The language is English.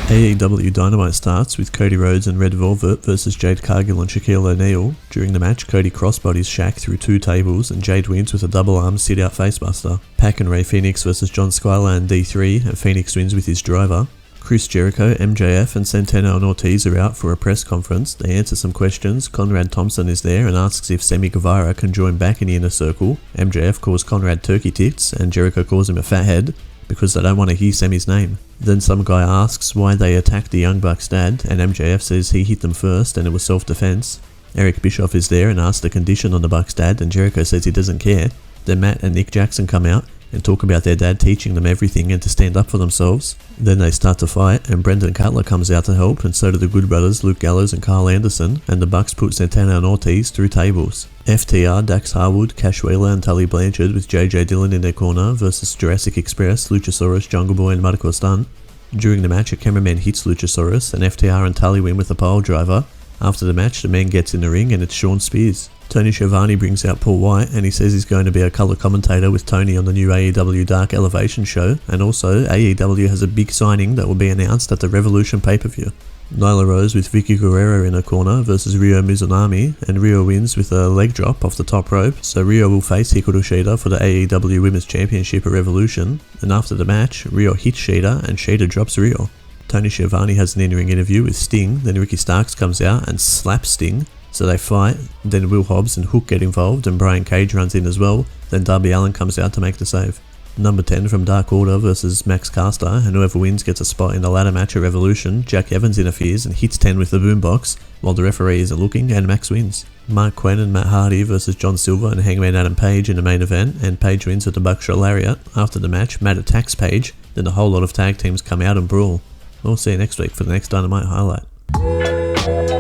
AEW Dynamite starts with Cody Rhodes and Red Velvet versus Jade Cargill and Shaquille O'Neal. During the match, Cody crossbodies Shaq through 2 tables and Jade wins with a double arm sit-out facebuster. Pac and Ray Phoenix versus John Skylar and D3, and Phoenix wins with his driver. Chris Jericho, MJF and Santana and Ortiz are out for a press conference. They answer some questions. Conrad Thompson is there and asks if Sammy Guevara can join back in the inner circle. MJF calls Conrad turkey tits and Jericho calls him a fathead because they don't want to hear Sammy's name. Then some guy asks why they attacked the Young Bucks' dad, and MJF says he hit them first and it was self-defense. Eric Bischoff is there and asks the condition on the Bucks' dad, and Jericho says he doesn't care. Then Matt and Nick Jackson come out and talk about their dad teaching them everything and to stand up for themselves. Then they start to fight and Brendan Cutler comes out to help, and so do the Good Brothers Luke Gallows and Carl Anderson, and the Bucks put Santana and Ortiz through tables. FTR, Dax Harwood, Cash Wheeler and Tully Blanchard with JJ Dillon in their corner versus Jurassic Express, Luchasaurus, Jungle Boy and Marco Stunt. During the match, a cameraman hits Luchasaurus and FTR and Tully win with a pile driver. After the match, the man gets in the ring and it's Sean Spears. Tony Schiavone brings out Paul White and he says he's going to be a colour commentator with Tony on the new AEW Dark Elevation show, and also AEW has a big signing that will be announced at the Revolution pay-per-view. Nyla Rose with Vicky Guerrero in her corner versus Ryo Mizunami, and Ryo wins with a leg drop off the top rope, so Ryo will face Hikaru Shida for the AEW Women's Championship at Revolution, and after the match, Ryo hits Shida and Shida drops Ryo. Tony Schiavone has an in-ring interview with Sting, then Ricky Starks comes out and slaps Sting, so they fight, then Will Hobbs and Hook get involved and Brian Cage runs in as well, then Darby Allin comes out to make the save. Number 10 from Dark Order versus Max Caster, and whoever wins gets a spot in the ladder match at Revolution. Jack Evans interferes and hits 10 with the boombox, while the referee isn't looking, and Max wins. Mark Quinn and Matt Hardy versus John Silver and Hangman Adam Page in the main event, and Page wins with the Buckshot Lariat. After the match, Matt attacks Page, then a whole lot of tag teams come out and brawl. We'll see you next week for the next Dynamite highlight.